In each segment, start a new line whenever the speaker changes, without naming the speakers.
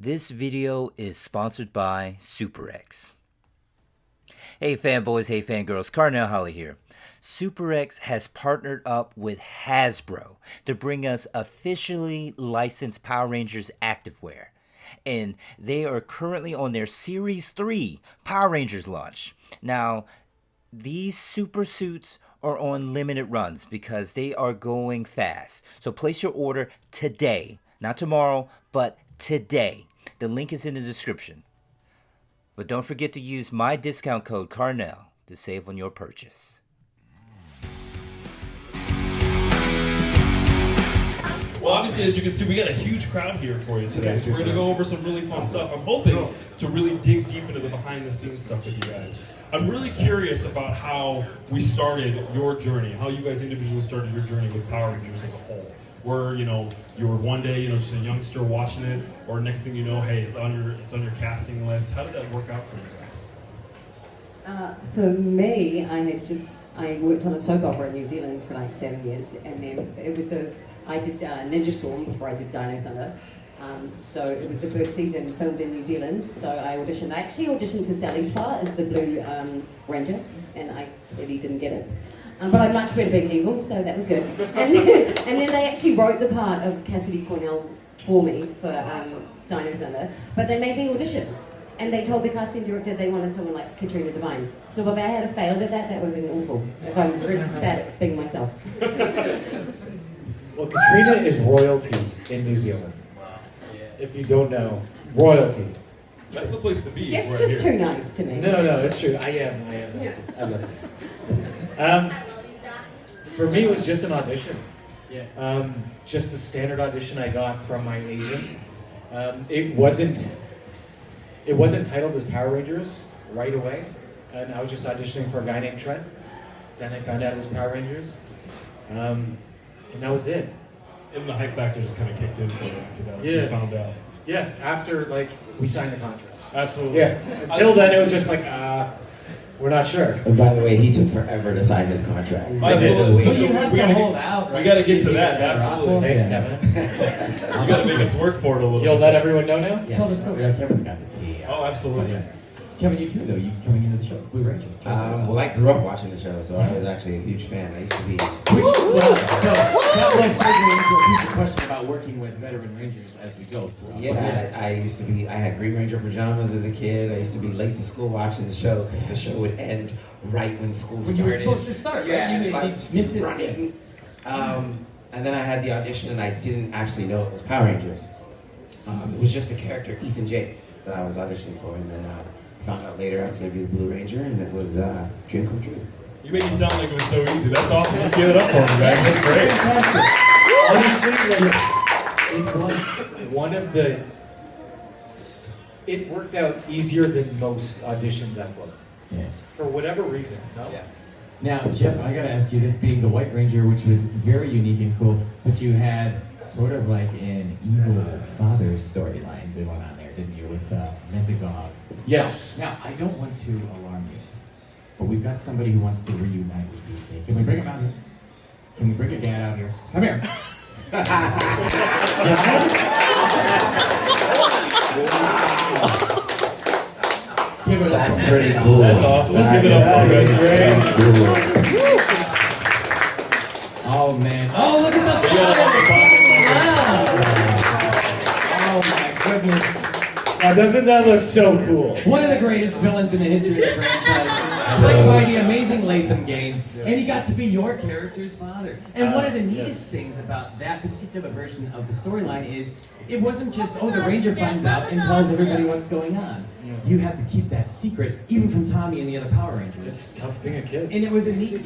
This video is sponsored by SuperX. Hey fanboys, hey fangirls, Cornell Holly here. SuperX has partnered up with Hasbro to bring us officially licensed Power Rangers activewear. And they are currently on their Series 3 Power Rangers launch. Now, these super suits are on limited runs because they are going fast. So place your order today, not tomorrow, but today. The link is in the description. But don't forget to use my discount code Cornell to save on your purchase.
Well, obviously, as you can see, we got a huge crowd here for you today, so we're going to go over some really fun stuff. I'm hoping to really dig deep into the behind-the-scenes stuff with you guys. I'm really curious about how we started your journey, how you guys individually started your journey with Power Rangers as a whole. Where, you were one day, just a youngster watching it, or next thing you know, hey, it's on your casting list. How did that work out for you guys?
For me, I worked on a soap opera in New Zealand for like 7 years, and then I did Ninja Storm before I did Dino Thunder. So it was the first season filmed in New Zealand, so I actually auditioned for Sally's part as the Blue Ranger, and I clearly didn't get it. But I'm much better being evil, so that was good. And then they actually wrote the part of Cassidy Cornell for me for Dino Thunder, but they made me audition. And they told the casting director they wanted someone like Katrina Devine. So if I had failed at that, that would have been awful. If I'm really bad at being myself.
Well, Katrina is royalty in New Zealand. If you don't know, royalty.
That's the place to be.
Jeff's just too nice to me.
No, it's true. I am.
Yeah.
I love it. For me, it was just an audition. Yeah. Just a standard audition I got from my agent. It wasn't titled as Power Rangers right away, and I was just auditioning for a guy named Trent. Then I found out it was Power Rangers, and that was it.
And the hype factor just kind of kicked in for you after that.
Yeah.
You found out.
Yeah, after we signed the contract.
Absolutely.
Yeah. Until then, it was just like, we're not sure.
And by the way, he took forever to sign his contract.
Absolutely.
But you have to hold out.
We got to get to that. Absolutely.
Thanks, Kevin.
You got to make us work for it a little bit.
You'll let everyone know now?
Yes.
Yeah, Kevin's got the tea.
Oh, absolutely.
Yeah. Kevin, you too, though. You coming into the show, Blue Ranger.
Well, I grew up watching the show, so I was actually a huge fan. I used to be.
So that was segueing into a future question about working with veteran Rangers as we go through.
Yeah, I used to be. I had Green Ranger pajamas as a kid. I used to be late to school watching the show because the show would end right when school started.
When you were supposed to start, right?
Yeah,
You miss it.
running. And then I had the audition, and I didn't actually know it was Power Rangers. It was just the character Ethan James that I was auditioning for, and then found out later I was going to be the Blue Ranger, and it was a dream come true.
You made it sound like it was so easy. That's awesome. Let's give it up for him, guys. That's great.
Fantastic.
Honestly, it was one of the. It worked out easier than most auditions I've booked.
Yeah.
For whatever reason. No?
Yeah.
Now, Jeff, I gotta ask you, this being the White Ranger, which was very unique and cool, but you had sort of like an evil father storyline going on there, didn't you, with Messigog?
Yes.
Now, I don't want to alarm you, but we've got somebody who wants to reunite with you. Can we bring him out here? Can we bring your dad out here? Come here. Give it up.
That's pretty cool.
That's awesome. Let's give it up for you guys.
Oh, man. Oh, look at the wow. Oh, my goodness.
Now, doesn't that look so cool?
One of the greatest villains in the history of the franchise, played by the amazing Latham Gaines, and he got to be your character's father. And one of the neatest things about that particular version of the storyline is it wasn't just, the Ranger finds out and tells everybody what's going on. You had to keep that secret, even from Tommy and the other Power Rangers.
It's tough being a kid.
And it was a neat,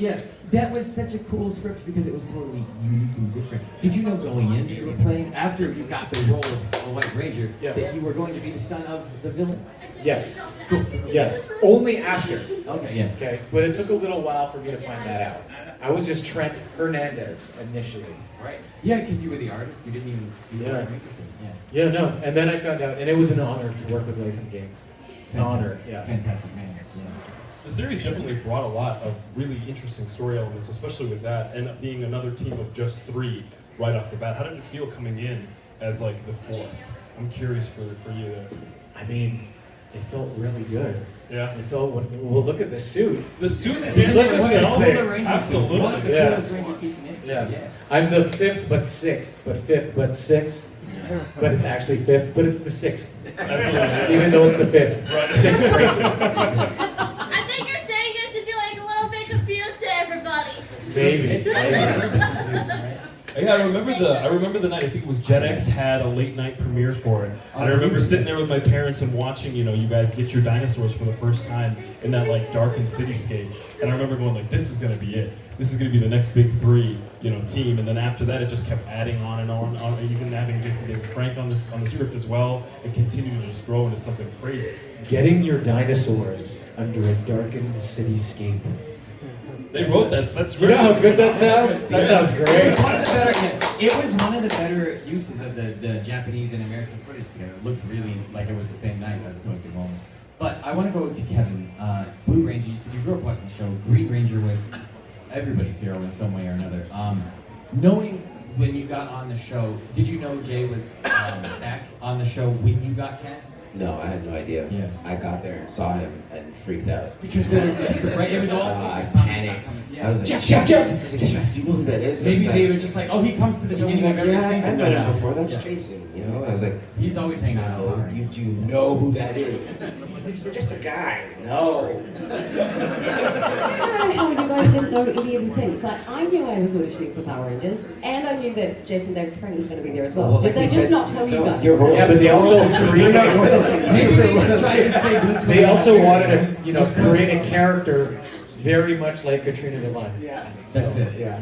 that was such a cool script because it was totally unique and different. Did you know going in that you were playing, after you got the role of a White Ranger, that you were going to be the son of the villain?
Yes.
Cool.
Yes. Only after.
Okay, yeah.
Okay. But it took a little while for me to find that out. I was just Trent Hernandez initially.
Right. Yeah, because you were the artist. You didn't even do the
Yeah.
White Ranger thing. Yeah.
Yeah, no. And then I found out, and it was an honor to work with Latham Gaines. An honor, yeah.
Fantastic man. Yeah.
The series definitely brought a lot of really interesting story elements, especially with that, and being another team of just 3 right off the bat. How did it feel coming in as like the 4th? I'm curious for you there.
I mean, it felt really good.
Yeah.
It felt, well, look at the suit.
The suit stands
Look
for
at
itself.
this thing.
Absolutely.
One of the
Yeah.
coolest Ranger suits in history.
Yeah.
Yeah.
I'm the fifth but sixth, but fifth but sixth. But it's actually fifth, but it's the sixth.
Absolutely.
Even though it's the fifth.
Right.
Sixth Ranger.
I think you're saying it to be like a little bit confused to everybody.
Maybe.
Yeah, I remember the night. I think it was Gen X had a late night premiere for it. And I remember sitting there with my parents and watching, you guys get your dinosaurs for the first time in that like darkened cityscape. And I remember going like, this is gonna be it. This is gonna be the next big three, team. And then after that, it just kept adding on and on. Even having Jason David Frank on the script as well, and continued to just grow into something crazy.
Getting your dinosaurs under a darkened cityscape.
They wrote that. That's
You know how good that sounds? That sounds great.
It was one of the better uses of the Japanese and American footage together. It looked really like it was the same night as opposed to moment. But I want to go to Kevin. Blue Ranger, you said you grew up watching the show. Green Ranger was everybody's hero in some way or another. Knowing when you got on the show, did you know Jay was back on the show when you got cast?
No, I had no idea.
Yeah.
I got there and saw him and freaked out.
Because there was secret, right? It was all
I
secret.
panicked.
Yeah.
I was like,
Jeff!
I was like, Jeff, do you know who that is? I
Maybe
was
they
like,
were just like, oh, he comes to the
He was
beginning
like,
of every
yeah,
season.
I've met him
No.
before. That's
Yeah.
Jason. I was like,
He's always hanging out.
no, you do know who that is. You're just a guy. No.
How you guys didn't know any of the things? Like, I knew I was auditioning for Power Rangers, and I knew that Jason David Frank was going to be there as well.
Well,
Did
like
they
we
just
said,
not tell you
no,
guys?
you're royalty.
Yeah, but they also
Maybe they just tried to stay blissful.
They also wanted to, create a character very much like Katrina Devine.
Yeah.
That's it.
Yeah.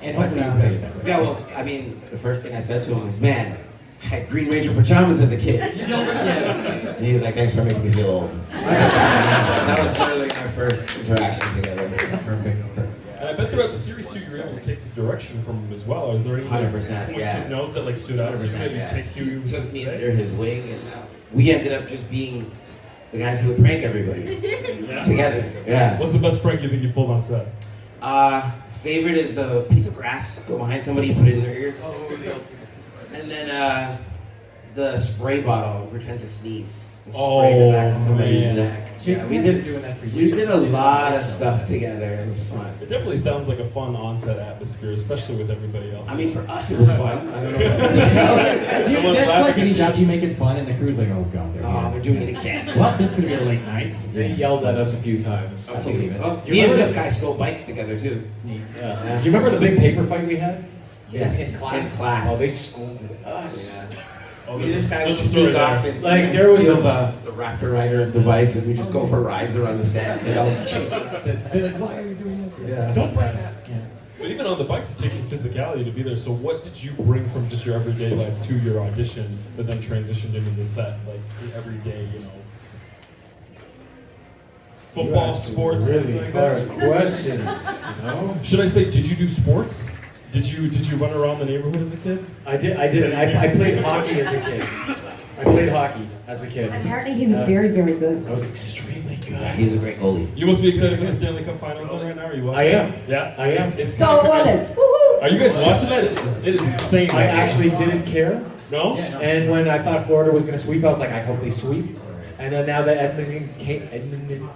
And
But,
hopefully you played it that way.
yeah, well, I mean, the first thing I said to him was, man, I had Green Ranger pajamas as a kid.
Yeah.
And he was like, thanks for making me feel old. That was literally our first interaction together.
Perfect.
And I bet throughout the series too, you were able to take some direction from him as well. Are there any
100%,
points
yeah.
of note that like stood out to you
100%,
that you
yeah.
take
He
you
took me
today?
under his wing, and we ended up just being the guys who would prank everybody
Yeah.
together. Yeah.
What's the best prank you think you pulled on set?
Favorite is the piece of grass, go behind somebody, put it in their ear. And then the spray bottle, pretend to sneeze. And spray the back of somebody's
man.
neck.
Jason,
we
we've
did
been doing that for
we
years.
did a lot of stuff together. It was fun.
It definitely sounds like a fun on-set atmosphere, especially with everybody else.
I mean, for us, it was fun. I don't know.
That's like any job, you make it fun, and the crew's like, oh god, they're
Oh,
here.
they're doing it again.
Well, this is gonna be a late night.
They yelled at us a few times.
Oh,
believe it.
oh,
Do you
me and
remember
this
that?
guy stole bikes together too.
Neat.
Yeah. Do you remember the big paper fight we had?
Yes,
In class?
In class.
Oh, they scolded us.
Yeah.
Oh,
We just kind of
there's a story
sneak off
there.
and
Like,
and
there was
steal
a-
the Raptor riders, the bikes, and we just go for rides around the set. They all chasing us.
They're like, why are you doing this?
Yeah.
Don't break that. Yeah.
So even on the bikes, it takes some physicality to be there. So what did you bring from just your everyday life to your audition that then transitioned into the set, like the everyday, football, sports,
Really
anything like
hard
that?
questions.
Should I say, did you do sports? Did you run around the neighborhood as a kid?
I did. I played hockey as a kid. I played hockey as a kid.
Apparently, he was very, very good.
I was extremely good.
Yeah, he's a great goalie.
You must be excited for the Stanley Cup Finals then right now. Are you watching?
I am.
Yeah,
I am.
It's
Go
kinda-
Oilers! Woohoo!
Are you guys watching that? It is insane.
I actually didn't care.
No.
Yeah, no.
And when I thought Florida was going to sweep, I was like, I hope they sweep. And then now that Edmonton came,
Edmonton.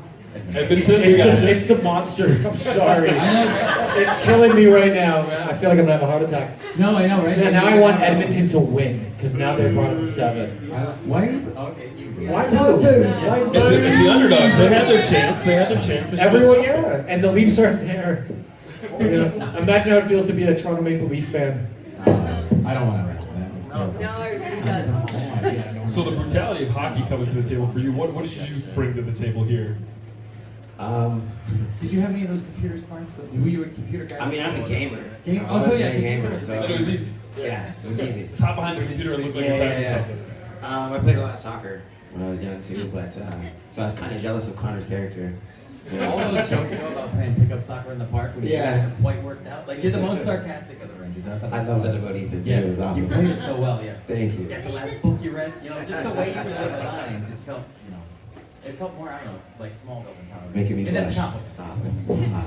it's
we got you.
the monster. I'm sorry.
I know.
It's killing me right now, man. I feel like I'm gonna have a heart attack.
No, I know, right?
Yeah, now I want Edmonton to win because now they brought it to 7.
Why are you? Okay, you.
Why
No
boo?
booze.
Why
It's the underdogs. They had their chance. They should
Everyone,
have
yeah. And the Leafs aren't there.
They're just
Yeah. Imagine how it feels to be a Toronto Maple Leaf fan.
I don't want to wrestle that. It's terrible.
No, he
That's
does.
not bad.
So the brutality of hockey coming to the table for you. What did you bring to the table here?
Did you have any of those computer smarts? Were you a computer guy?
I mean, I'm a gamer.
Game-
I've
oh, so
always
yeah,
been a
'cause you
gamer.
were-
So
And it was easy.
yeah, it was easy.
Just hop behind the computer and look like
Yeah,
you're typing
yeah, yeah.
something.
I played a lot of soccer when I was young too, but so I was kind of jealous of Connor's character.
All those jokes though about playing pickup soccer in the park when you
Yeah.
haven't quite worked out. Like you're the most sarcastic of the Rangers. I thought
I love that about Ethan too.
Yeah,
It was awesome.
you played it so well. Yeah.
Thank you.
Is that the last book you read? You know, just the way you deliver lines, it felt, It felt more, I don't know, like Smallville than Power Rangers.
Making me
and that's a
blush.
compliment.
Stop.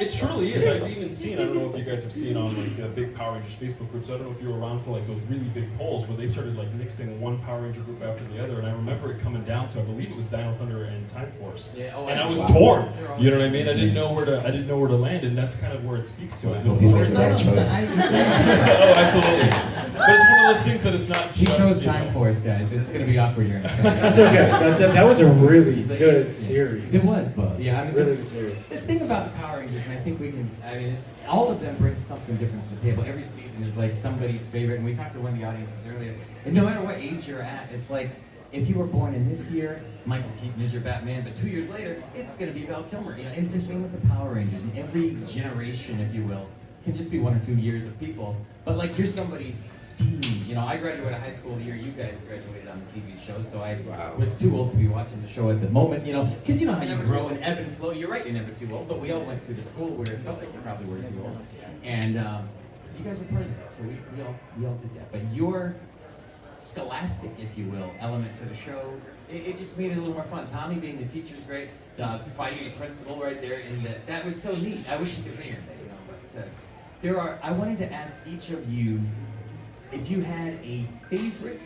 It truly is. I've even seen, I don't know if you guys have seen on like the big Power Rangers Facebook groups, I don't know if you were around for like those really big polls where they started like mixing one Power Ranger group after the other, and I remember it coming down to, I believe it was Dino Thunder and Time Force.
Yeah,
and I was
wow.
torn. You know what I mean? I didn't know where to land, and that's kind of where it speaks to it.
Hope
The
you made the
story-
right choice.
Oh, absolutely. But it's one of those things that it's not
He
just,
chose
you know,
Time Force, guys. It's going to be awkward here in a second.
That's okay. That was a really
He's like-
good series.
It was, Bob. Yeah, I mean,
Really good series.
the thing about the Power Rangers, and I think we can, I mean, it's, all of them bring something different to the table. Every season is like somebody's favorite, and we talked to one of the audiences earlier, and no matter what age you're at, it's like, if you were born in this year, Michael Keaton is your Batman, but 2 years later, it's going to be Val Kilmer. You know, it's the same with the Power Rangers, and every generation, if you will, can just be 1 or 2 years of people, but like, you're somebody's team. You know, I graduated high school the year you guys graduated on the TV show, so I was too old to be watching the show at the moment, you know, because you know how you grow and ebb and flow. You're right, you're never too old, but we all went through the school where it felt like you probably were too old. And you guys were part of that, so we all did that. But your scholastic, if you will, element to the show, it just made it a little more fun. Tommy being the teacher's great, fighting the principal right there, and that was so neat. I wish you could be here, you know, but I wanted to ask each of you if you had a favorite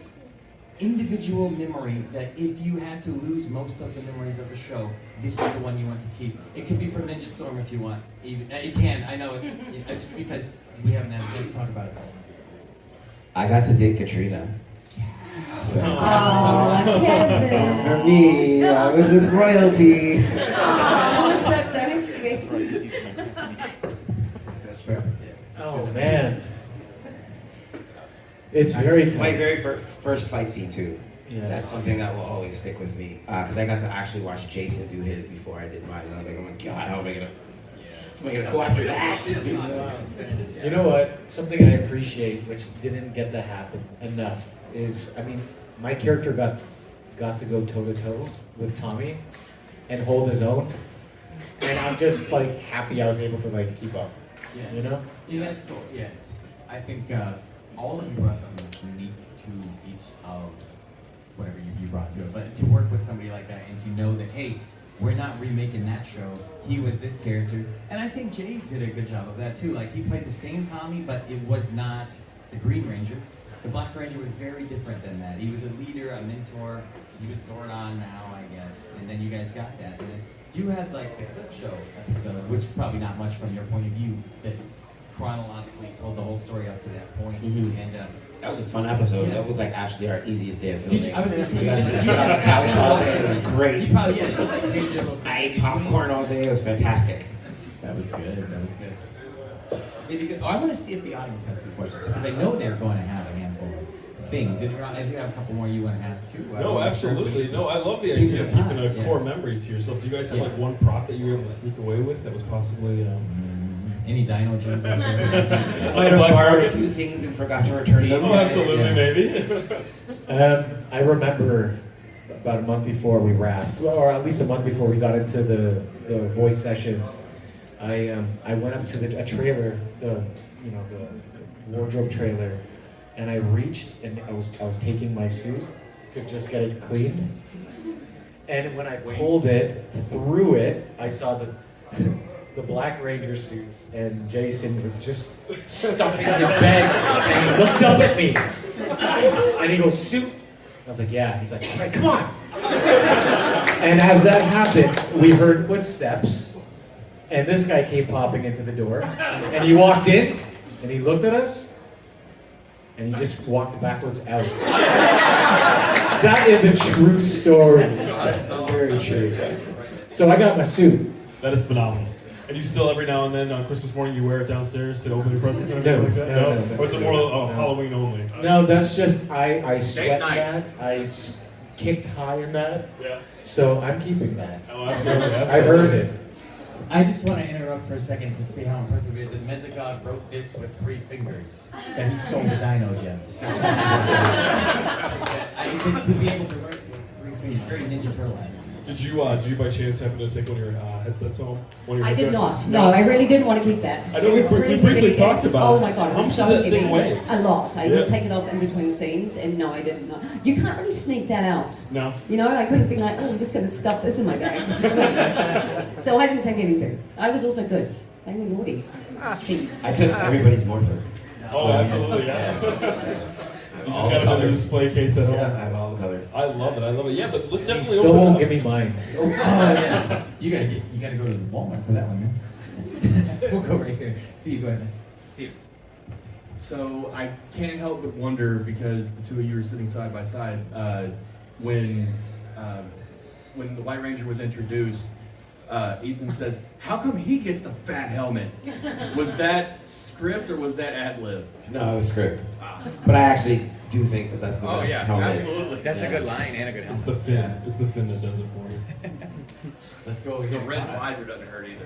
individual memory that if you had to lose most of the memories of the show, this is the one you want to keep. It could be from Ninja Storm if you want. It can. I know it's just because we haven't had a chance to talk about it.
I got to date Katrina. So,
Oh, Kevin.
so for me, I was with royalty.
Oh, that's so sweet.
Oh man, it's very tough.
My very first fight scene too.
Yes.
That's something that will always stick with me. Because I got to actually watch Jason do his before I did mine. And I was like, oh my god, how am I gonna go after that?
You know what? Something I appreciate, which didn't get to happen enough, is my character got to go toe to toe with Tommy and hold his own, and I'm just like happy I was able to like keep up.
Yeah.
You know?
Yeah, that's cool. Yeah, I think all of you brought something unique to each of whatever you brought to it. But to work with somebody like that and to know that, hey, we're not remaking that show. He was this character, and I think Jay did a good job of that too. Like he played the same Tommy, but it was not the Green Ranger. The Black Ranger was very different than that. He was a leader, a mentor. He was Zordon now, I guess. And then you guys got that. And then you had like the clip show episode, which probably not much from your point of view, that chronologically told the whole story up to that point.
Mhm.
And
That was a fun episode.
Yeah.
That was like actually our easiest day of
did
filming.
you, I was gonna say,
We got to
did
just
you
sit on the
guys
couch all
watch
day. It was
You
great.
probably, yeah, just like made your little
I ate popcorn all day. It was fantastic.
That was good. That was good. If you could, I want to see if the audience has some questions because I know they're going to have a handful of things. If you have a couple more you want to ask too.
No, absolutely. No, I love the
Piece
idea
of
of keeping
pie,
a core memory to yourself. Do you guys have like one prop that you were able to sneak away with that was possibly,
Any Dino genes out there?
Might have borrowed a few things and forgot to return them.
Oh, absolutely,
Yeah.
maybe.
I remember about a month before we wrapped, or at least a month before we got into the voice sessions, I went up to a trailer, the wardrobe trailer, and I reached and I was taking my suit to just get it cleaned, and when I pulled it through it, I saw the Black Ranger suits, and Jason was just stuffing his bag, and he looked up at me, and he goes, "Suit?" I was like, "Yeah." He's like, "All right, come on." And as that happened, we heard footsteps, and this guy came popping into the door, and he walked in, and he looked at us, and he just walked backwards out. That is a true story. Very true. So I got my suit.
That is phenomenal. And you still, every now and then on Christmas morning, you wear it downstairs to open your presents and everything like that?
No.
Or is it more Halloween only?
No, that's just, I sweat that. Kicked high in that.
Yeah.
So I'm keeping that.
Oh, absolutely.
I heard it.
I just want to interrupt for a second to say how impressive it is that Mezagog wrote this with 3 fingers, that he stole the Dino gems. To be able to write with 3 very Ninja Turtle-esque.
Did you by chance happen to take one of your headsets home? One of your
I did not.
headdresses?
No, I really didn't want to keep that.
I know
It was
we
really
briefly
heavy.
talked about
Oh
it.
my god, it
How
was
much
so
did that
heavy.
thing weigh?
A lot. I
Yeah.
would take it off in between scenes, and no, I didn't. You can't really sneak that out.
No.
You know, I could have been like, oh, I'm just going to stuff this in my bag. So I didn't take anything. I was also good. They were naughty. Thieves.
I took everybody's Morpher.
Oh, absolutely, yeah. You
All
just got
the
it in a
colors.
display case at home.
Yeah, I have all the colors.
I love it. Yeah, but let's
You
definitely
still
open
won't
it
give me mine.
Oh yeah. You gotta go to Walmart for that one, man. We'll go right here. Steve, go ahead, man. Steve.
So I can't help but wonder, because the two of you are sitting side by side, when the White Ranger was introduced, Ethan says, "How come he gets the fat helmet?" Was that script or was that ad lib?
No, it was script. But I actually do think that that's the
Oh
best
yeah,
helmet.
absolutely.
That's a good line and a good
It's
helmet.
the fin. It's the fin that does it for you.
Let's go
The
again.
red visor doesn't hurt either.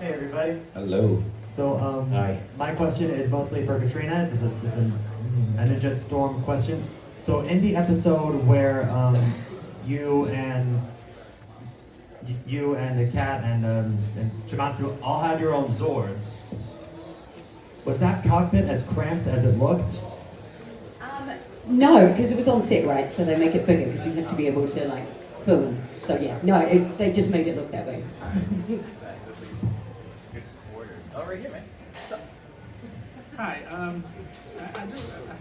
Hey everybody.
Hello.
So
Hi.
my question is mostly for Katrina. It's a Ninja Storm question. So in the episode where you and the cat and Shimatsu all had your own Zords, was that cockpit as cramped as it looked?
No, because it was on set, right? So they make it bigger because you have to be able to like film. So yeah, no, they just made it look that way.
Good quarters. Oh, right here, man.
Hi, I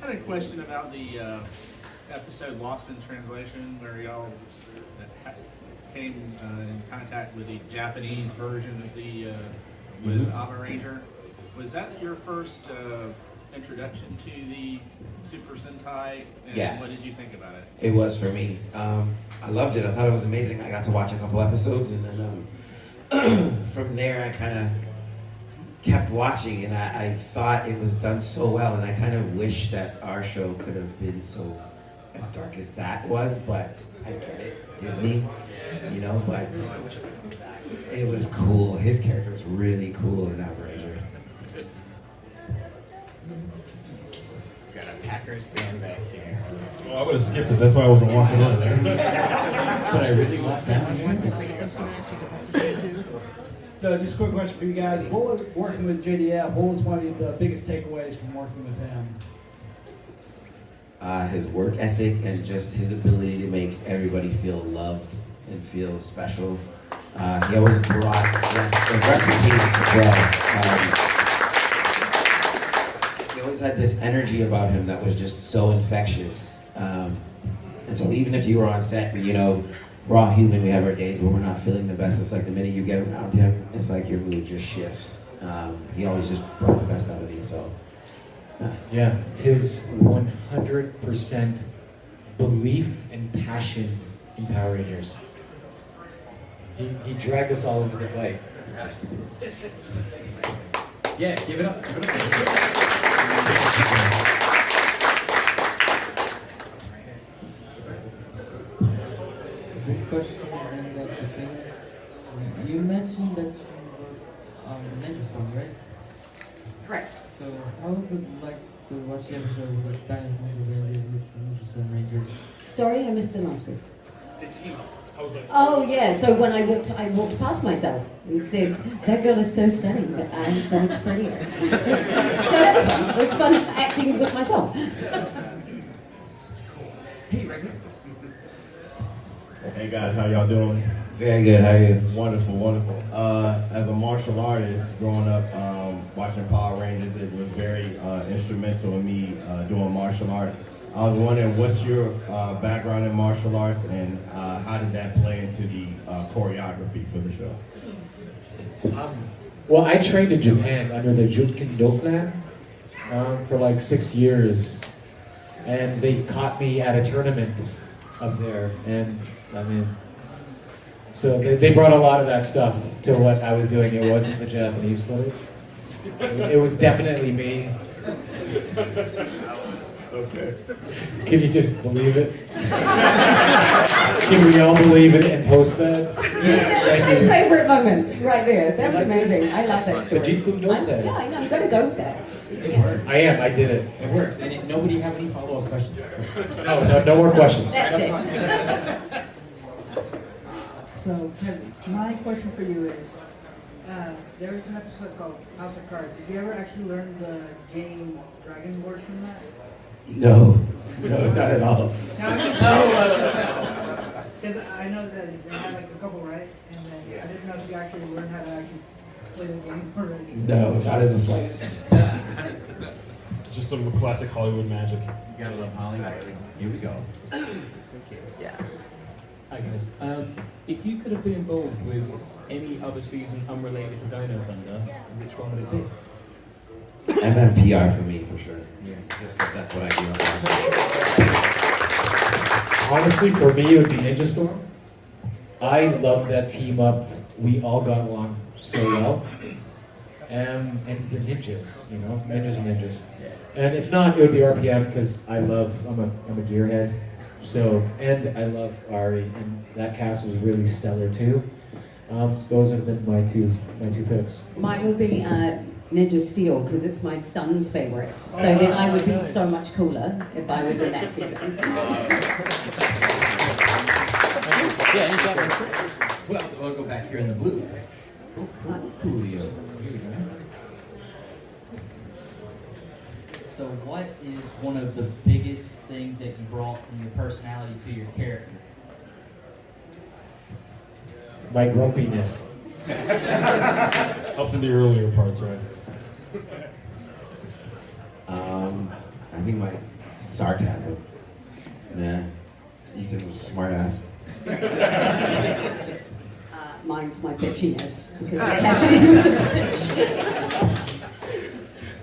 had a question about the episode Lost in Translation, where y'all came in contact with the Japanese version of the with Ava Ranger. Was that your first introduction to the Super Sentai? And
Yeah.
what did you think about it?
It was for me. I loved it. I thought it was amazing. I got to watch a couple episodes, and then from there, I kind of kept watching, and I thought it was done so well, and I kind of wish that our show could have been so as dark as that was, but I get it, Disney, you know, but it was cool. His character was really cool in that Ranger.
Got a Packers fan back here.
Well, I would have skipped it. That's why I wasn't walking in there.
Should I really walk down here?
So just a quick question for you guys. What was working with JDF? What was one of the biggest takeaways from working with him?
His work ethic and just his ability to make everybody feel loved and feel special. He always brought recipes as well. He always had this energy about him that was just so infectious. And so even if you were on set, you know, we're all human, we have our days where we're not feeling the best. It's like the minute you get around him, it's like your mood just shifts. He always just brought the best out of me, so.
Yeah, his 100% belief and passion in Power Rangers. He dragged us all into the fight.
Yeah, give it up. Give it up.
This question is in the Katrina. You mentioned that you were on Rangerstop, right?
Correct.
So how was it like to watch the episode with Dino Rangers with Rangerstop Rangers?
Sorry, I missed the last bit.
The team. I was like,
Oh yeah, so when I walked past myself and said, that girl is so stunning, but I'm so much prettier. So that was fun. It was fun acting with myself.
Hey, right here.
Hey guys, how y'all doing?
Very good, how are you?
Wonderful, wonderful. As a martial artist, growing up watching Power Rangers, it was very instrumental in me doing martial arts. I was wondering, what's your background in martial arts, and how did that play into the choreography for the show?
Well, I trained in Japan under the Junkindo plan for like 6 years, and they caught me at a tournament up there, and I mean, so they brought a lot of that stuff to what I was doing. It wasn't the Japanese footage. It was definitely me.
Okay.
Can you just believe it? Can we all believe it and post that?
That's my favorite moment right there. That was amazing. I love that story. Yeah, I know. I'm gonna go with that.
It works.
I did it.
It works. And nobody have any follow-up questions?
No more questions.
That's it.
So, Kevin, my question for you is, there is an episode called House of Cards. Did you ever actually learn the game Dragon Board from that?
No, not at all.
Because I know that they had like a couple, right? And then I didn't know if you actually learned how to actually play the game already.
No, not in the slightest.
Just some classic Hollywood magic.
You gotta love Hollywood. Here we go.
Yeah. Hi guys. If you could have been involved with any other season unrelated to Dino Thunder, which one would it be?
MMPR for me, for sure. Yeah, just because that's what I do.
Honestly, for me, it would be Ninja Storm. I love that team up. We all got along so well. And the ninjas, you know, ninjas are ninjas. And if not, it would be RPM because I'm a gearhead. So, and I love Ari, and that cast was really stellar too. So those have been my two picks.
Mine would be Ninja Steel because it's my son's favorite. So then I would be so much cooler if I was in that season.
Yeah, anytime. Well, so we'll go back here in the blue. Coolio. Here we go.
So what is one of the biggest things that you brought from your personality to your character?
My grumpiness.
Up to the earlier parts, right?
I think my sarcasm. Yeah, Ethan was smart ass.
Mine's my bitchiness because Cassidy was a bitch.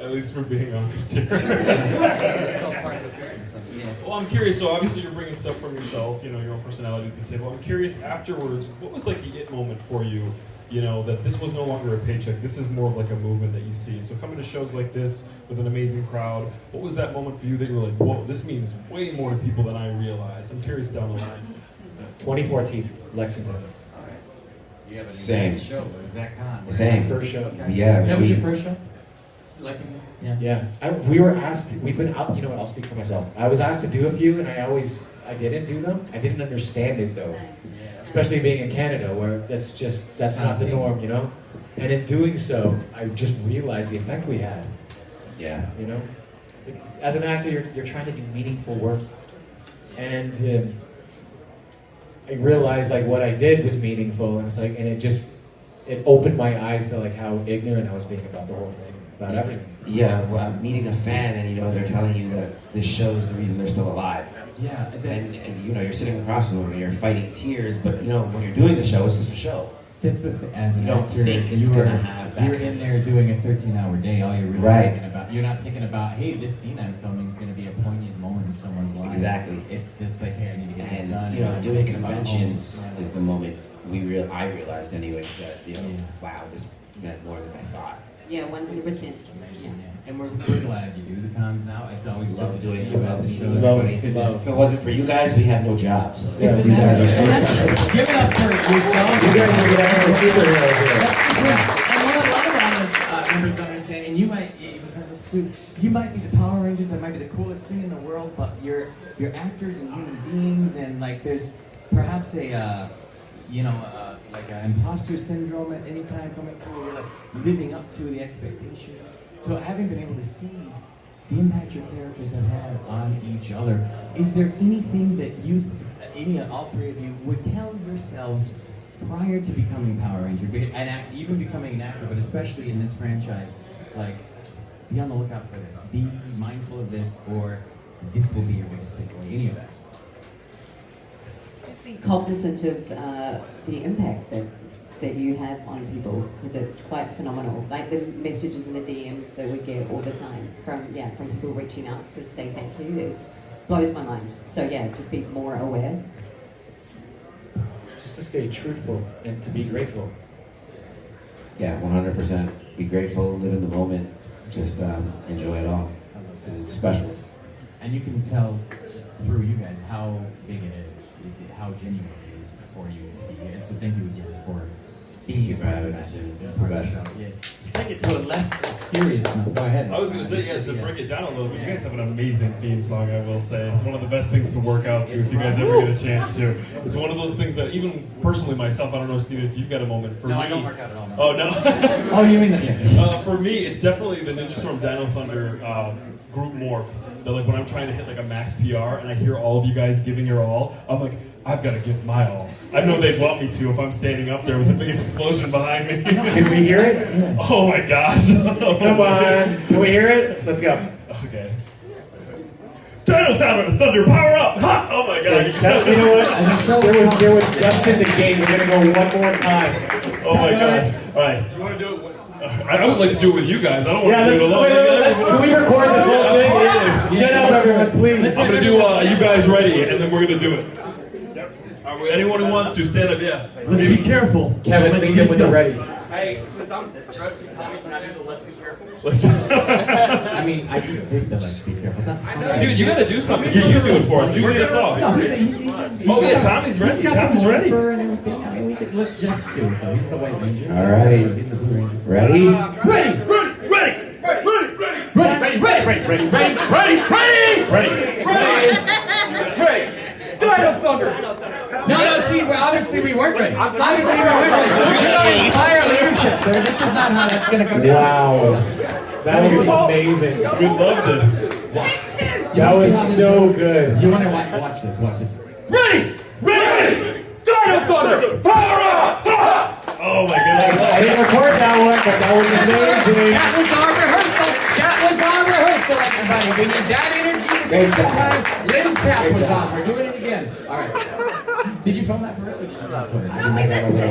At least we're being honest here.
That's right. It's all part of the fairy stuff. Yeah.
Well, I'm curious. So obviously you're bringing stuff from yourself, you know, your own personality to the table. I'm curious afterwards, what was like the it moment for you? You know, that this was no longer a paycheck. This is more of like a movement that you see. So coming to shows like this with an amazing crowd, what was that moment for you that you were like, whoa, this means way more to people than I realized? I'm curious down the line.
2014, Lexington.
You have a
Same.
show, Zach Kahn.
Same.
First show.
Okay.
Yeah.
That was your first show? Lexington?
Yeah. We were asked, we've been out, you know what, I'll speak for myself. I was asked to do a few and I didn't do them. I didn't understand it though. Especially being in Canada where that's not the norm, you know? And in doing so, I just realized the effect we had.
Yeah.
You know? As an actor, you're trying to do meaningful work. And I realized like what I did was meaningful and it's like, and it opened my eyes to like how ignorant I was being about the whole thing, about everything.
Yeah, well, I'm meeting a fan and, you know, they're telling you that this show is the reason they're still alive.
Yeah,
and you know, you're sitting across from them and you're fighting tears, but, you know, when you're doing the show, it's just a show.
That's the thing. As an
You don't
actor,
think it's gonna have that
you're
kind
in there doing a 13-hour day. All you're really
Right.
thinking about, you're not thinking about, hey, this scene I'm filming is going to be a poignant moment in someone's life.
Exactly.
It's just like, hey, I need to get this
And,
done.
you know,
I'm
doing
thinking about
conventions
home.
is the moment I realized anyways that, you know, wow, this meant more than I thought.
Yeah, 100%.
Yeah. And we're glad you do the cons now. It's always love to see you at the shows.
If it wasn't for you guys, we have no jobs.
It's
you guys are so
that's
special.
Give it up for yourself.
You guys are the actual superheroes here.
That's the thing. And what I love about this, members don't understand, and you might even have this too, you might be the Power Rangers, that might be the coolest thing in the world, but you're actors and human beings, and like there's perhaps a, like an imposter syndrome at any time coming through, you're like living up to the expectations. So having been able to see the impact your characters have had on each other, is there anything that all three of you would tell yourselves prior to becoming Power Ranger, even becoming an actor, but especially in this franchise, like, be on the lookout for this, be mindful of this, or this will be your biggest takeaway, any of that?
Just be cognizant of the impact that you have on people because it's quite phenomenal. Like the messages and the DMs that we get all the time from people reaching out to say thank you blows my mind. So yeah, just be more aware.
Just to stay truthful and to be grateful.
Yeah, 100%. Be grateful, live in the moment, just enjoy it all. Because it's special.
And you can tell just through you guys how big it is. how genuine it is for you to be here. And so thank you again for
Thank you for having us. It's the best.
Yeah. To take it to a less serious note, go ahead.
I was going to say, to break it down a little bit, you guys have an amazing theme song, I will say. It's one of the best things to work out to if you guys ever get a chance to. It's one of those things that even personally myself, I don't know, Steve, if you've got a moment. For me,
I don't work out at all. No.
Oh, no?
Oh, you mean that? Yeah.
For me, it's definitely the Ninja Storm Dino Thunder group morph. That like when I'm trying to hit like a max PR and I hear all of you guys giving your all, I'm like, I've got to give my all. I know they'd want me to if I'm standing up there with a big explosion behind me.
Can we hear it?
Oh my gosh.
Come on. Can we hear it? Let's go.
Okay. Dino Thunder, power up! Ha! Oh my god.
You know what? There was just in the game. We're going to go one more time.
Oh my gosh. Alright. You want to do it? I would like to do it with you guys. I don't want to do it alone.
Can we record this whole thing? Get out, everyone, please.
I'm going to do you guys ready, and then we're going to do it. Anyone who wants to, stand up, yeah.
Let's be careful.
Kevin, lead them with the ready.
Hey, since I'm Tommy, can I do the let's be careful?
I mean, I just did the let's be careful. It's not fun.
Steven, you got to do something. You do it for us. You lead us off.
No, he's
oh, yeah, Tommy's ready.
He's got
Tommy's
the
ready.
fur and everything. I mean, we could let Jeff do it, though. He's the White Ranger.
All right.
He's the Blue Ranger.
Ready?
Ready!
Ready! Dino Thunder!
No, see, obviously we weren't ready. Obviously we weren't ready. We don't inspire leadership, sir. This is not how that's going to go down.
Wow. That was amazing.
We loved it.
That was so good.
You want to watch this? Watch this.
Ready! Dino Thunder! Power up!
Oh my goodness.
I didn't record that one, but that was amazing.
That was our rehearsal. That was our rehearsal, everybody. We need that energy the second time. Lynn's tap was on. We're doing it again. All right. Did you film that for real? Or did you not film it?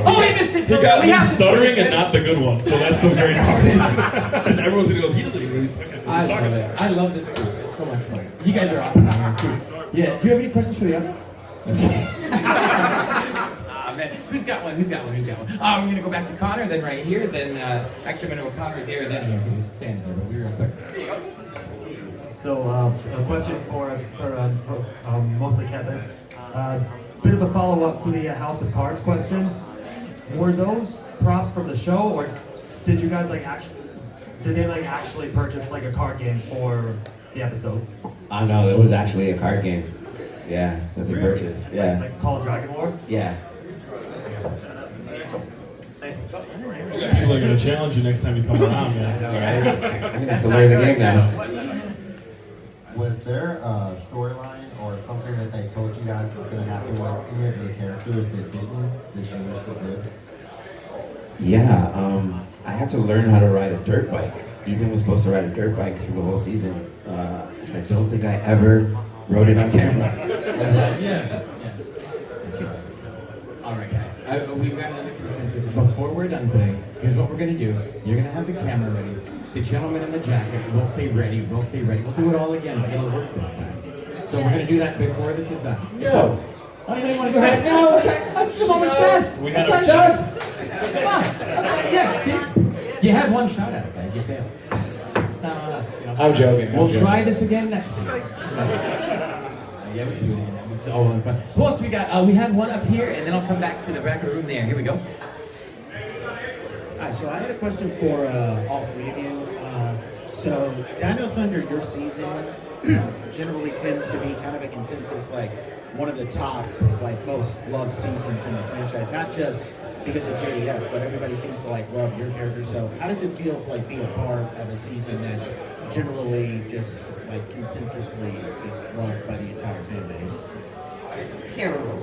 Oh, we missed it.
He got me stuttering and not the good one, so that's the very hard part. And everyone's going to go, he doesn't even know he's talking about.
I love this group. It's so much fun. You guys are awesome out here, too. Yeah. Do you have any questions for the audience? Man. Who's got one? We're going to go back to Connor, then right here, then, actually I'm going to go Connor there, then here, because he's standing there, but we're real quick. There you go.
So, a question for mostly Kevin. Bit of a follow-up to the House of Cards question. Were those props from the show, or did you guys actually purchase like a card game for the episode?
No, it was actually a card game. Yeah, that they purchased. Yeah.
Like called Dragon War?
Yeah.
People are going to challenge you next time you come around, man.
I'm going to have to learn the game now.
Was there a storyline or something that they told you guys was going to happen with any of your characters that didn't, that you wish it did?
Yeah, I had to learn how to ride a dirt bike. Ethan was supposed to ride a dirt bike through the whole season. And I don't think I ever rode it on camera.
Yeah. All right, guys. We've got another consensus. Before we're done today, here's what we're going to do. You're going to have the camera ready. The gentleman in the jacket will say ready. We'll say ready. We'll do it all again, but it'll work this time. So we're going to do that before this is done.
Yeah.
So, anybody want to go ahead? No, okay. That's the moment's passed.
We had a
chance. Come on. Okay, yeah, see? You had one shot at it, guys. You failed. It's not on us. You know?
I'm joking.
We'll try this again next week. Yeah, we can do it again. It's all in fun. Who else we got? We had one up here, and then I'll come back to the back of the room there. Here we go.
Hi, so I had a question for all three of you. So Dino Thunder, your season generally tends to be kind of a consensus, like one of the top, like most loved seasons in the franchise. Not just because of JDF, but everybody seems to like love your character. So how does it feel to like be a part of a season that's generally just like consensusly just loved by the entire fan base?
Terrible.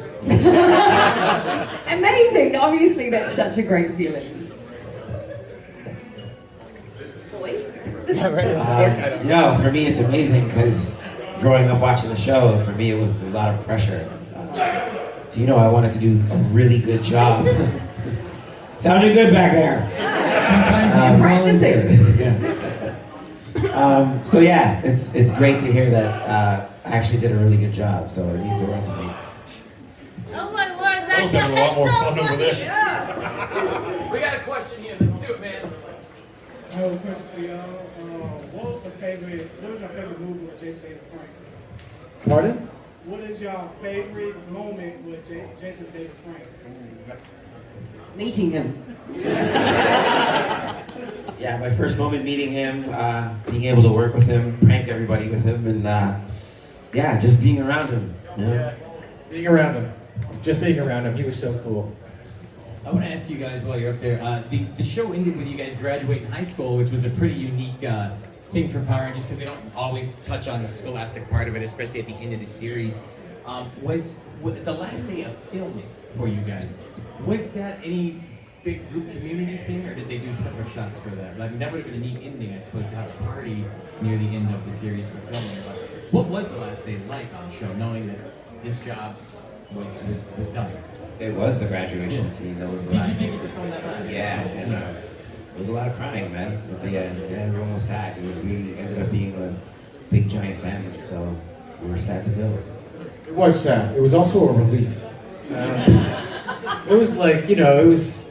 Amazing. Obviously, that's such a great feeling. Boys?
No, for me it's amazing because growing up watching the show, for me it was a lot of pressure. So I wanted to do a really good job. Sounded good back there.
Sometimes practicing.
Yeah. So yeah, it's great to hear that I actually did a really good job. So it means the world to me.
Oh my lord, that
Someone's having a lot more
so
fun over
funny.
there.
Yeah. We got a question here. Let's do it, man.
I have a question for y'all. What was your favorite movie with Jason David Frank?
Pardon?
what is your favorite moment with Jason David Frank?
Meeting him.
Yeah, my first moment meeting him, being able to work with him, prank everybody with him, and yeah, just being around him.
Yeah, being around him. Just being around him. He was so cool.
I want to ask you guys while you're up there, the show ended with you guys graduating high school, which was a pretty unique thing for Power Rangers because they don't always touch on the scholastic part of it, especially at the end of the series. Was the last day of filming for you guys, was that any big group community thing, or did they do separate shots for that? I mean, that would have been a neat ending, I suppose, to have a party near the end of the series for filming. But what was the last day like on the show, knowing that this job was done?
It was the graduation scene. That was the last.
Did you get to film that last?
Yeah, and there was a lot of crying, man. At the end, yeah, everyone was sad. We ended up being a big giant family, so we were sad to go.
It was sad. It was also a relief. It was like, you know, it was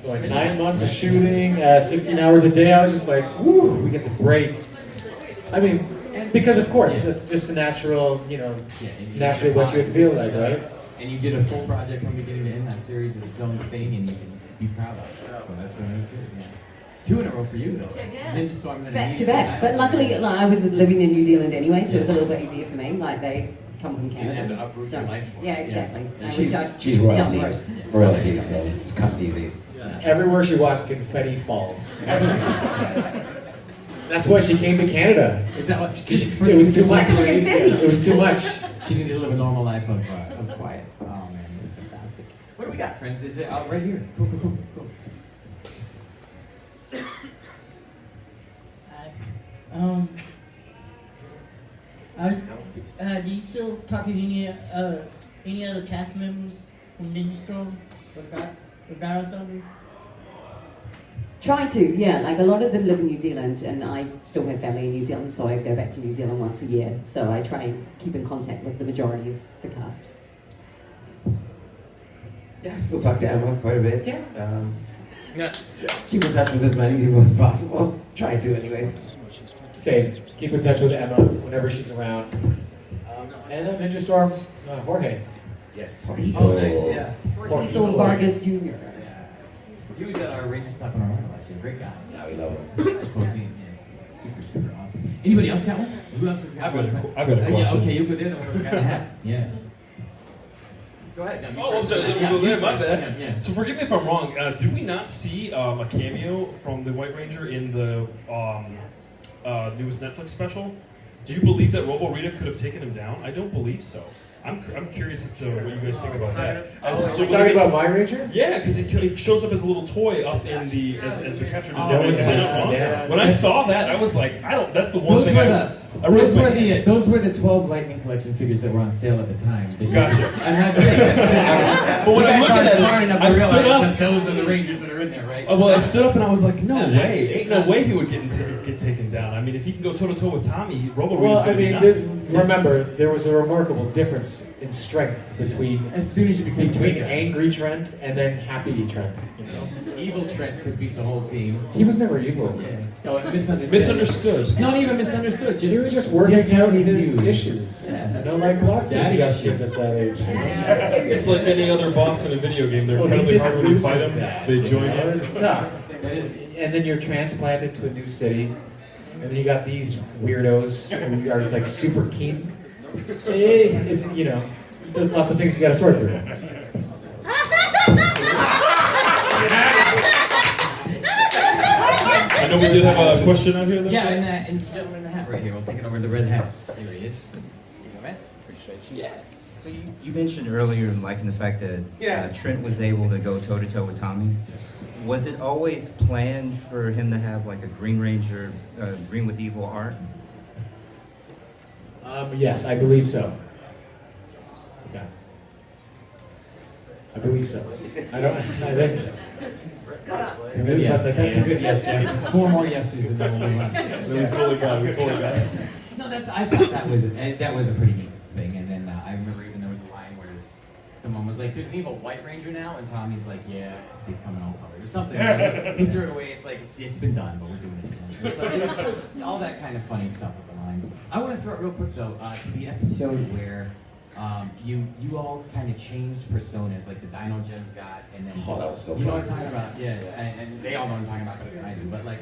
like 9 months of shooting, 16 hours a day. I was just like, woo, we get to break. I mean, because of course, it's just a natural, you know, naturally what you would feel like, right?
And you did a full project from beginning to end. That series is its own thing, and you can be proud of it. So that's what I need to. Yeah. 2 in a row for you, though.
Yeah.
Ninja Storm and
Back to back. But luckily, like, I was living in New Zealand anyway, so it's a little bit easier for me. Like, they come from Canada.
You didn't have to uproot your life for it.
Yeah, exactly.
And she's royalty. Royalty, so it comes easy.
Everywhere she walks, confetti falls. That's why she came to Canada.
Is that what?
It was too much. It was too much.
She needed to live a normal life of quiet. Oh man, it's fantastic. What do we got, friends? Is it right here? Cool.
Do you still talk to any other cast members from Ninja Storm or Battle Thunder?
Try to, yeah. Like a lot of them live in New Zealand, and I still have family in New Zealand, so I go back to New Zealand once a year. So I try and keep in contact with the majority of the cast.
Yeah, I still talk to Emma quite a bit. Yeah. Keep in touch with as many people as possible. Try to, anyways.
Same. Keep in touch with Emma whenever she's around. And then Ninja Storm, Jorge.
Yes, Jorge.
Oh, nice, yeah.
Jorge Vargas Jr.
He was at our Rangerstop and POP last year. Great guy.
Yeah, we love him.
It's a cool team. Yeah, it's super awesome. Anybody else got one? Who else has got one?
I've got a question.
Yeah, okay, you go there. Then we'll go hat. Yeah. Go ahead. No,
I'm sorry. Let me go there. My bad. Yeah. So forgive me if I'm wrong. Did we not see a cameo from the White Ranger in the newest Netflix special? Do you believe that Robo Rita could have taken him down? I don't believe so. I'm curious as to what you guys think about that.
So you're talking about My Ranger?
Yeah, because it shows up as a little toy up in the as the captured in
yeah.
When I saw that, I was like, that's the one thing
those were the 12 Lightning Collection figures that were on sale at the time.
Gotcha.
But when I look at it, smart enough to realize that those are the Rangers that are in there, right?
Well, I stood up and I was like, no way. Ain't no way he would get taken down. I mean, if he can go toe-to-toe with Tommy, Robo Rita's going to be down.
Remember, there was a remarkable difference in strength between angry Trent and then happy Trent. You know?
Evil Trent could beat the whole team.
He was never evil.
Yeah. Oh,
misunderstood.
Not even misunderstood.
He was just working out his
views.
issues.
Yeah.
You know, like lots of kids
issues.
at that age.
It's like any other boss in a video game. They're incredibly hard when you fight them. They join you.
It's tough. And then you're transplanted to a new city. And then you got these weirdos who are like super keen. It's, you know, there's lots of things you got to sort through.
I know we did have a question out here.
Yeah, and the gentleman in the hat right here. We'll take it over to the red hat. Here he is. Here you go, man. Appreciate you. Yeah.
So you mentioned earlier, liking the fact that Trent was able to go toe-to-toe with Tommy. Was it always planned for him to have like a Green Ranger, Green with Evil art?
Yes, I believe so. Yeah. I believe so. I think so.
That's a good yes. That's a good yes, Jeff. 4 more yeses and then we'll move on.
We fully got it.
No, I thought that was a pretty neat thing. And then I remember even there was a line where someone was like, "There's an evil White Ranger now," and Tommy's like, "Yeah, they come in all colors." Or something. Like he threw it away. It's like it's been done, but we're doing it again. It's all that kind of funny stuff with the lines. I want to throw it real quick though to the episode where You all kind of changed personas, like the Dino Gems got, and then
Oh, that was so
you know
fun.
what I'm talking about? Yeah, and they all know what I'm talking about better than I do. But like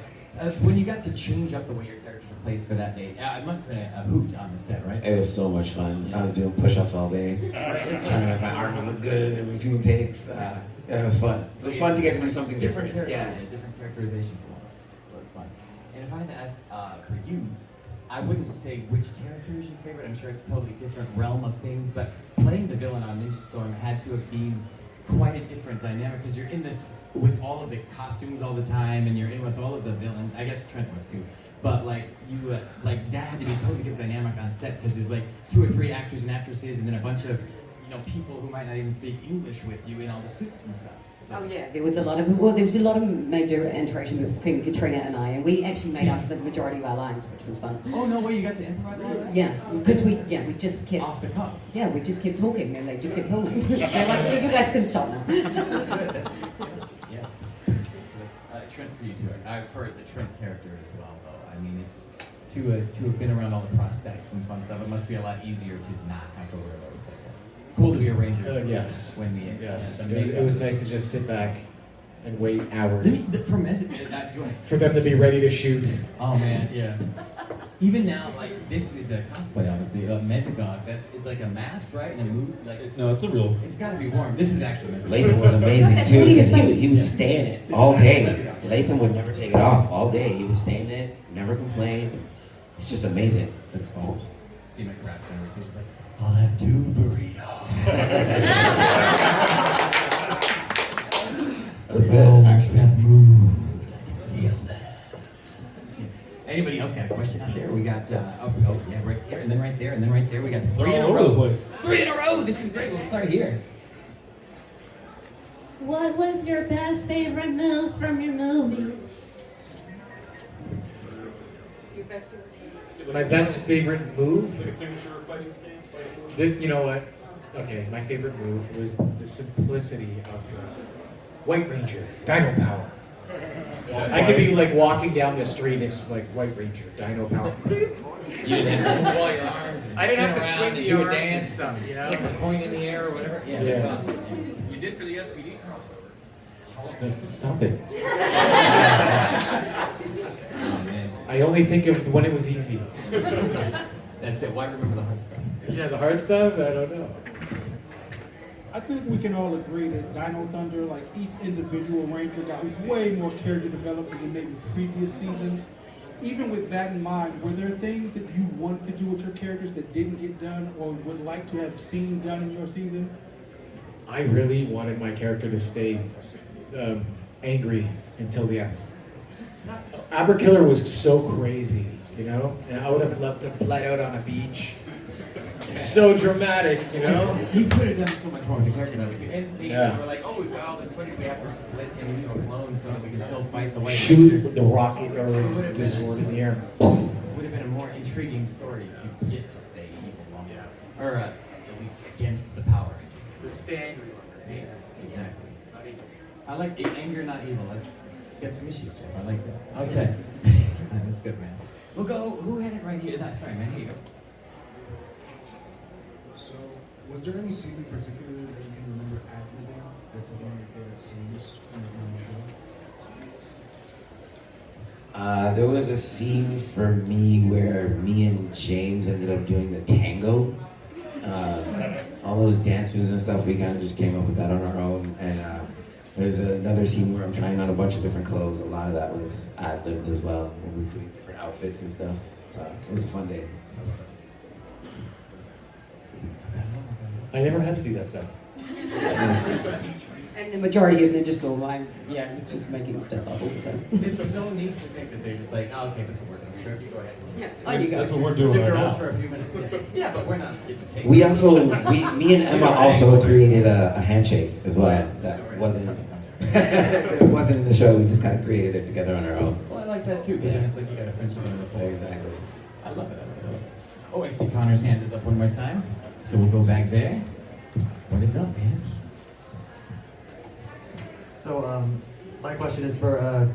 when you got to change up the way your characters were played for that day, it must have been a hoot on the set, right?
It was so much fun. I was doing push-ups all day, trying to make my arms look good in between takes. Yeah, it was fun. It was fun to get to do something different. Yeah.
Different characterization for once, so that's fun. And if I had to ask for you, I wouldn't say which character is your favorite. I'm sure it's a totally different realm of things, but playing the villain on Ninja Storm had to have been quite a different dynamic because you're in this with all of the costumes all the time, and you're in with all of the villain. I guess Trent was too, but like you, like that had to be a totally different dynamic on set because there's like 2 or 3 actors and actresses, and then a bunch of people who might not even speak English with you in all the suits and stuff.
Oh yeah, there was a lot of major interaction between Katrina and I, and we actually made up the majority of our lines, which was fun.
Oh no way, you got to improvise all that?
Yeah, because we just kept
off the cuff.
Yeah, we just kept talking, and they just kept filming. They're like, you guys can stop now.
That's good. That's good. Yeah. So that's Trent for you too. For the Trent character as well, though. I mean, it's to have been around all the prosthetics and fun stuff. It must be a lot easier to not have to wear those. I guess it's cool to be a ranger.
Yes.
When we
yes. It was nice to just sit back and wait hours
For
them to be ready to shoot.
Oh man, yeah. Even now, like this is a cosplay, obviously. Mesogog, it's like a mask, right? And a move, like it's.
No, it's a real.
It's got to be warm. This is actually Mesogog.
Latham was amazing too because he would stay in it all day. Latham would never take it off all day. He would stay in it, never complain. It's just amazing.
That's fun. See my craft center. He's just like, I'll have 2 burritos.
That's good.
Actually, have moved. I can feel that. Anybody else got a question out there? We got yeah, right here, and then right there, and then right there. We got 3 in a row. 3 in a row. This is great. We'll start here.
What was your best favorite moves from your movie?
My best favorite move?
Like a signature fighting stance, fighting move?
This, you know what? Okay, my favorite move was the simplicity of White Ranger, Dino Power. I could be like walking down the street, it's like White Ranger, Dino Power.
You didn't have to roll your arms and
I didn't have to
spin
swing
around
the
and do a
arms
dance,
and stuff, you know?
flip a coin in the air or whatever. Yeah,
Yeah.
that's awesome.
You did for the SPD crossover.
Stop it.
Oh man.
I only think of when it was easy.
That's it. Why remember the hard stuff?
Yeah, the hard stuff? I don't know.
I think we can all agree that Dino Thunder, like each individual ranger, got way more character development than maybe previous seasons. Even with that in mind, were there things that you wanted to do with your characters that didn't get done or would like to have seen done in your season?
I really wanted my character to stay angry until the end. Aberkiller was so crazy, you know? And I would have loved to have bled out on a beach. So dramatic, you know?
You could have done so much more with the character than we do. And they
Yeah.
were like, oh, we've got all this footage, we have to split him into a clone so that we can still fight the White
Shoot
Ranger.
the rocket or the sword in the air.
Would have been a more intriguing story to get to stay evil longer. Or at least against the Power Rangers.
To stay angry.
Yeah, exactly. I like anger, not evil. Let's get some issues, Jeff. I like that. Okay. That's good, man. We'll go, who had it right here? Sorry, man, here you go.
So, was there any scene in particular that you can remember acting that's one of your favorite scenes on the show?
There was a scene for me where me and James ended up doing the tango. All those dance moves and stuff, we kind of just came up with that on our own. And there's another scene where I'm trying on a bunch of different clothes. A lot of that was ad-libbed as well. We were doing different outfits and stuff. So it was a fun day.
I never had to do that stuff.
And the majority of Ninja Storm, it's just making stuff up all the time.
It's so neat to think that they're just like, oh, okay, this will work in the script. You go ahead.
Yeah, on you go.
That's what we're doing
The
right
girls
now.
for a few minutes. Yeah, but we're not getting paid.
We also, me and Emma also created a handshake as well. That wasn't it wasn't in the show. We just kind of created it together on our own.
Well, I like that too, because then it's like you got a friendship in the pool.
Exactly.
I love it. Oh, I see Connor's hand is up one more time. So we'll go back there. What is up, man?
So, my question is for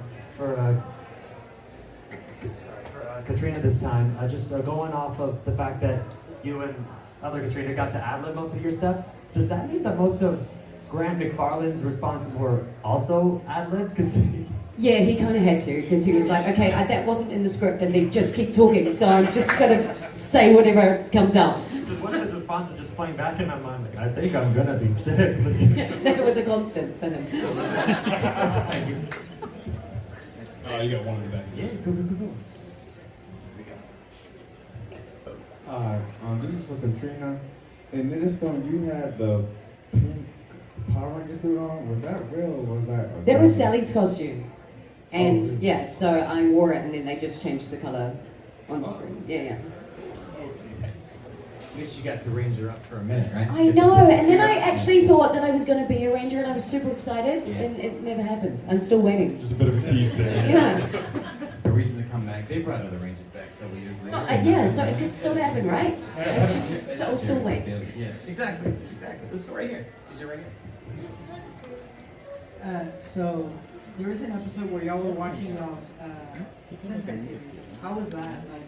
Katrina this time. Just going off of the fact that you and other Katrina, got to ad-lib most of your stuff. Does that mean that most of Grant McFarlane's responses were also ad-lib? Because
Yeah, he kind of had to, because he was like, okay, that wasn't in the script, and they just keep talking, so I'm just gonna say whatever comes out.
one of his responses just playing back in my mind, like, I think I'm gonna be sick.
That was a constant for him.
Thank you.
You got one in the back.
Yeah, cool.
This is for Katrina. In Ninja Storm, you had the pink Power Ranger suit on. Was that real or was that?
That was Sally's costume. And yeah, so I wore it and then they just changed the colour on screen. Yeah.
At least you got to ranger up for a minute, right?
I know, and then I actually thought that I was going to be a ranger and I was super excited, and it never happened. I'm still waiting.
Just a bit of a tease there.
Yeah.
A reason to come back. They brought other rangers back several years later.
So it could still happen, right? So I'll still wait.
Yeah, exactly. Let's go right here. Is it right here?
So there was an episode where y'all were watching y'all's Sentai series. How was that? Like,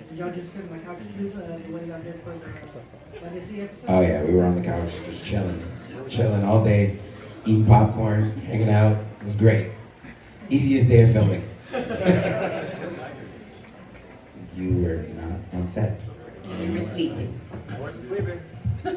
did y'all just sit on the couch too, the way y'all did for the Legacy episode?
Oh yeah, we were on the couch just chilling all day, eating popcorn, hanging out. It was great. Easiest day of filming. You were not on set.
You were sleeping.
I wasn't sleeping. All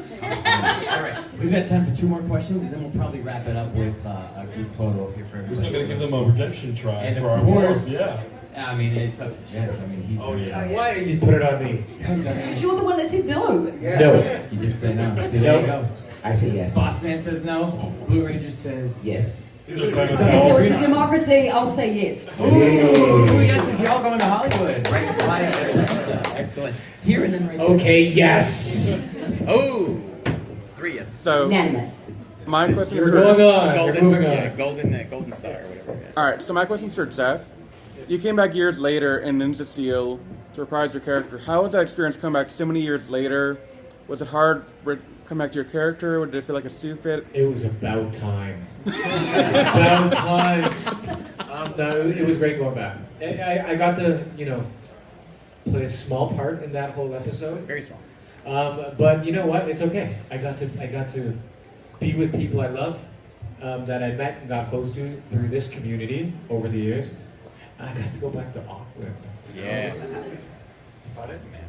right, we've got time for 2 more questions, and then we'll probably wrap it up with a group photo here for everybody.
We're still gonna give them a redemption try
and
for
of
our
course,
heroes. Yeah.
I mean, it's up to Jeff. I mean, he's.
Oh yeah.
Why did you put it on me?
Because
you're the one that said no.
No.
You did say no. See, there you go.
I say yes.
Boss man says no. Blue Ranger says
yes.
These are Simon.
Okay, so it's a democracy. I'll say yes.
Ooh, 2 yeses. Y'all going to Hollywood, right? Fly out to Atlanta. Excellent. Here and then right there.
Okay, yes.
Oh, 3 yeses.
So,
unanimous.
My question is
You're
for
going on.
Golden,
You're moving on.
yeah, golden star or whatever. Yeah. All right. So my question is for Jeff. You came back years later in Ninja Steel to reprise your character. How was that experience come back so many years later? Was it hard to come back to your character? Or did it feel like a suit fit?
It was about time. About time. No, it was great going back. I got to, play a small part in that whole episode.
Very small.
But you know what? It's okay. I got to be with people I love, that I met and got close to through this community over the years. I got to go back to Auckland.
Yeah. That's awesome, man.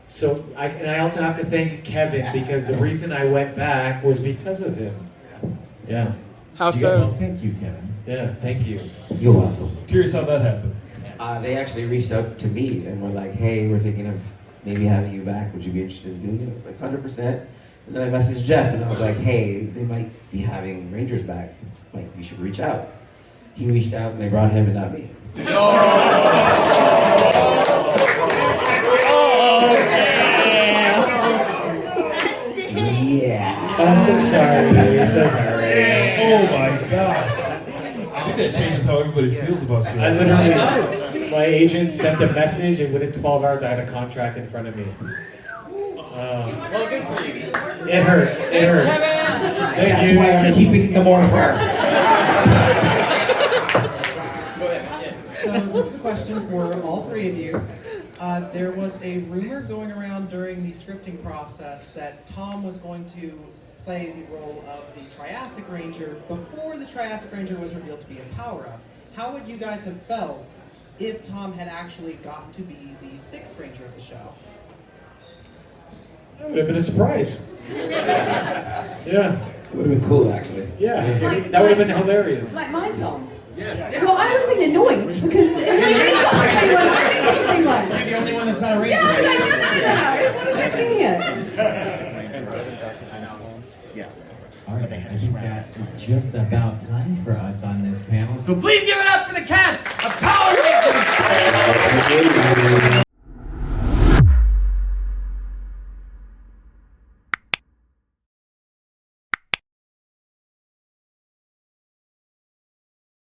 So I also have to thank Kevin, because the reason I went back was because of him. Yeah.
How so?
Thank you, Kevin. Yeah, thank you.
You're welcome.
Curious how that happened.
They actually reached out to me and were like, hey, we're thinking of maybe having you back. Would you be interested in doing it? I was like, 100%. And then I messaged Jeff and I was like, hey, they might be having Rangers back. Like, you should reach out. He reached out and they brought him and not me. Yeah.
I'm so sorry. So sorry.
Oh my gosh. I think that changes how everybody feels about you.
I literally, my agent sent a message, and within 12 hours, I had a contract in front of me.
Well, good for you.
It hurt. It hurt. Thank
That's
you.
why I'm keeping the morpher.
So this is a question for all 3 of you. There was a rumor going around during the scripting process that Tom was going to play the role of the Triassic Ranger before the Triassic Ranger was revealed to be a power-up. How would you guys have felt if Tom had actually gotten to be the 6th Ranger of the show?
It would have been a surprise. Yeah.
It would have been cool, actually.
Yeah, that would have been hilarious.
Like mine, Tom.
Yes.
Well, I would have been annoyed because
You're the only one that's not a ranger.
Yeah, no. What is happening here?
All right, I think that is just about time for us on this panel. So please give it up for the cast of Power Rangers!